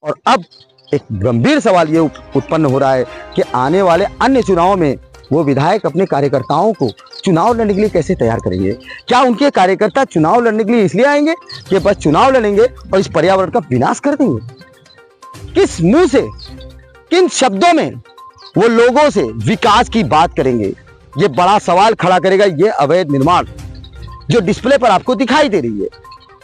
और अब एक गंभीर सवाल ये उत्पन्न हो रहा है कि आने वाले अन्य चुनावों में वो विधायक अपने कार्यकर्ताओं को चुनाव लड़ने के लिए कैसे तैयार करेंगे। क्या उनके कार्यकर्ता चुनाव लड़ने के लिए इसलिए आएंगे कि बस चुनाव लड़ेंगे और इस पर्यावरण का विनाश कर देंगे? किस मुंह से, किन शब्दों में वो लोगों से विकास की बात करेंगे? ये बड़ा सवाल खड़ा करेगा ये अवैध निर्माण जो डिस्प्ले पर आपको दिखाई दे रही है।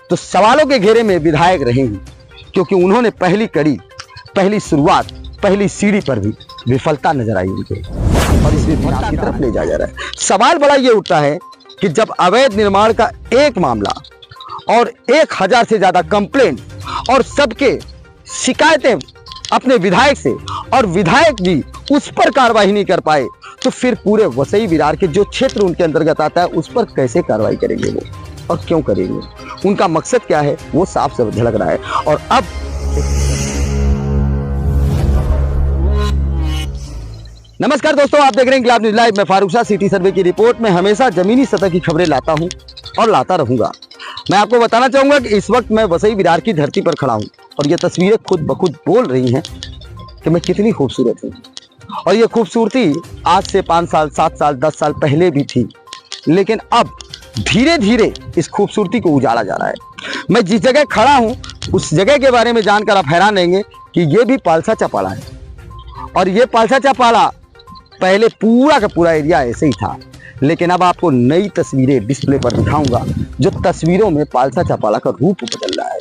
तो सवालों के घेरे में विधायक रहेंगे क्योंकि उन्होंने पहली कड़ी, पहली शुरुआत, पहली सीढ़ी पर भी विफलता नजर आई उनके और इस विफलता की तरफ ले जाया जा रहा है। सवाल बड़ा ये उठता है कि जब अवैध निर्माण का एक मामला और 1000 से ज्यादा कंप्लेंट और सबके शिकायतें अपने विधायक से और विधायक भी उस पर कार्रवाई नहीं कर पाए, तो फिर पूरे वसई विरार के जो क्षेत्र उनके अंतर्गत आता है उस पर कैसे कार्रवाई करेंगे वो और क्यों करेंगे? उनका मकसद क्या है वो साफ साफ झलक रहा है। और अब नमस्कार दोस्तों, आप देख रहे हैं इंकलाब न्यूज़ लाइव। मैं फारूक शाह। सिटी सर्वे की रिपोर्ट में हमेशा जमीनी सतह की खबरें लाता हूं और लाता रहूंगा। मैं आपको बताना चाहूंगा कि इस वक्त मैं वसई विरार की धरती पर खड़ा हूं और ये तस्वीरें खुद ब खुद बोल रही हैं कि मैं कितनी खूबसूरत हूं। और ये खूबसूरती आज से 5 साल, 7 साल, 10 साल पहले भी थी, लेकिन अब धीरे धीरे इस खूबसूरती को उजाला जा रहा है। मैं जिस जगह खड़ा हूं उस जगह के बारे में जानकर आप हैरान रहेंगे कि ये भी पालसा चापाड़ा है। और ये पालसा चापाड़ा पहले पूरा का पूरा एरिया ऐसे ही था, लेकिन अब आपको नई तस्वीरें डिस्प्ले पर दिखाऊंगा जो तस्वीरों में पालसा चापाड़ा का रूप बदल रहा है।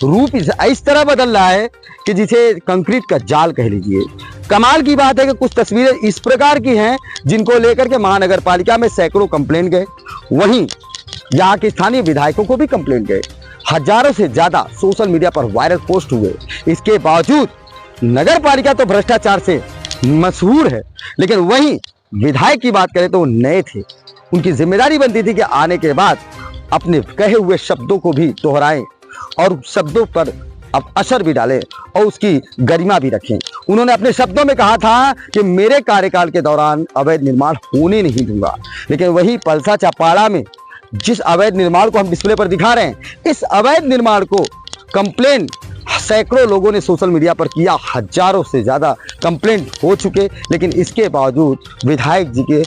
रूप इस तरह बदल रहा है कि जिसे कंक्रीट का जाल कह लीजिए। कमाल की बात है कि कुछ तस्वीरें इस प्रकार की हैं जिनको लेकर के महानगर पालिका में सैकड़ों कंप्लेंट गए, वहीं यहाँ के स्थानीय विधायकों को भी कंप्लेंट गए। हजारों से ज्यादा सोशल मीडिया पर वायरल पोस्ट हुए। इसके बावजूद नगर पालिका तो भ्रष्टाचार से मशहूर है, लेकिन वहीं विधायक की बात करें तो वो नए थे। उनकी जिम्मेदारी बनती थी कि आने के बाद अपने कहे हुए शब्दों को भी दोहराएं और शब्दों पर अब असर भी डालें और उसकी गरिमा भी रखें। उन्होंने अपने शब्दों में कहा था कि मेरे कार्यकाल के दौरान अवैध निर्माण होने नहीं दूंगा, लेकिन वही पलसा चापाड़ा में जिस अवैध निर्माण को हम डिस्प्ले पर दिखा रहे हैं, इस अवैध निर्माण को कंप्लेन सैकड़ों लोगों ने सोशल मीडिया पर किया, हजारों से ज्यादा कंप्लेंट हो चुके, लेकिन इसके बावजूद विधायक जी के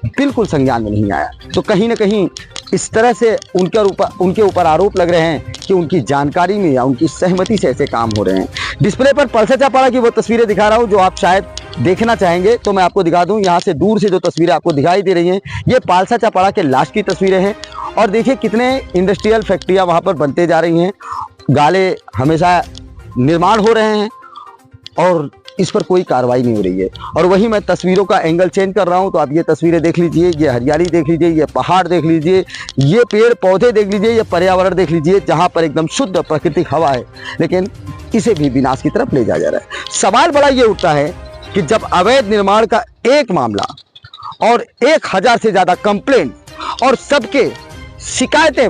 बिल्कुल संज्ञान में नहीं आया। तो कहीं ना कहीं इस तरह से उनके ऊपर आरोप लग रहे हैं कि उनकी जानकारी में या उनकी सहमति से ऐसे काम हो रहे हैं। डिस्प्ले पर पलसा चापाड़ा की वो तस्वीरें दिखा रहा हूं जो आप शायद देखना चाहेंगे, तो मैं आपको दिखा दूं। यहाँ से दूर से जो तस्वीरें आपको दिखाई दे रही हैं ये पालसा चापाड़ा के लास्ट की तस्वीरें हैं। और देखिए कितने इंडस्ट्रियल फैक्ट्रियाँ वहाँ पर बनते जा रही हैं, गाले हमेशा निर्माण हो रहे हैं और इस पर कोई कार्रवाई नहीं हो रही है। और वहीं मैं तस्वीरों का एंगल चेंज कर रहा हूं, तो आप ये तस्वीरें देख लीजिए, ये हरियाली देख लीजिए, ये पहाड़ देख लीजिए, ये पेड़ पौधे देख लीजिए, ये पर्यावरण देख लीजिए जहां पर एकदम शुद्ध प्राकृतिक हवा है, लेकिन इसे भी विनाश की तरफ ले जाया जा रहा है। सवाल बड़ा ये उठता है कि जब अवैध निर्माण का एक मामला और 1000 से ज्यादा कंप्लेंट और सबके शिकायतें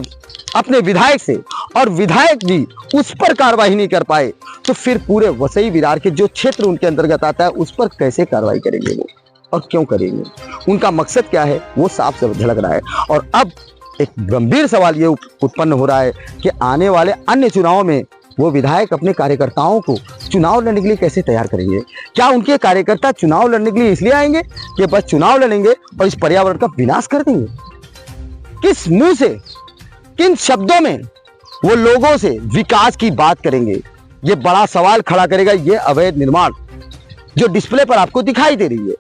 अपने विधायक से और विधायक भी उस पर कार्रवाई नहीं कर पाए, तो फिर पूरे वसई विरार के जो क्षेत्र उनके अंतर्गत आता है उस पर कैसे कार्रवाई करेंगे वो और क्यों करेंगे? उनका मकसद क्या है वो साफ साफ झलक रहा है। और अब एक गंभीर सवाल ये उत्पन्न हो रहा है कि आने वाले अन्य चुनावों में वो विधायक अपने कार्यकर्ताओं को चुनाव लड़ने के लिए कैसे तैयार करेंगे? क्या उनके कार्यकर्ता चुनाव लड़ने के लिए इसलिए आएंगे कि बस चुनाव लड़ेंगे और इस पर्यावरण का विनाश कर देंगे? किस मुंह से, किन शब्दों में वो लोगों से विकास की बात करेंगे? ये बड़ा सवाल खड़ा करेगा ये अवैध निर्माण जो डिस्प्ले पर आपको दिखाई दे रही है।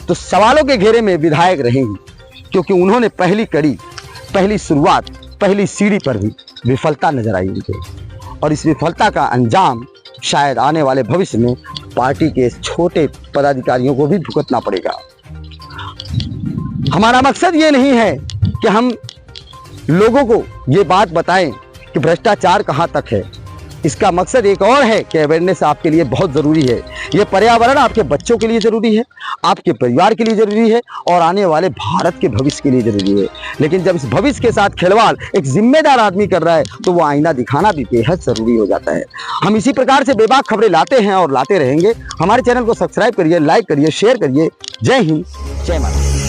तो सवालों के घेरे में विधायक रहेंगे क्योंकि उन्होंने पहली कड़ी, पहली शुरुआत, पहली सीढ़ी पर भी विफलता नजर आई उनके और इस विफलता का अंजाम शायद आने वाले भविष्य में पार्टी के छोटे पदाधिकारियों को भी भुगतना पड़ेगा। हमारा मकसद ये नहीं है कि हम लोगों को ये बात बताएं कि भ्रष्टाचार कहां तक है। इसका मकसद एक और है कि अवेयरनेस आपके लिए बहुत जरूरी है। ये पर्यावरण आपके बच्चों के लिए जरूरी है, आपके परिवार के लिए जरूरी है और आने वाले भारत के भविष्य के लिए जरूरी है। लेकिन जब इस भविष्य के साथ खिलवाड़ एक जिम्मेदार आदमी कर रहा है तो वो आईना दिखाना भी बेहद जरूरी हो जाता है। हम इसी प्रकार से बेबाक खबरें लाते हैं और लाते रहेंगे। हमारे चैनल को सब्सक्राइब करिए, लाइक करिए, शेयर करिए। जय हिंद, जय माता।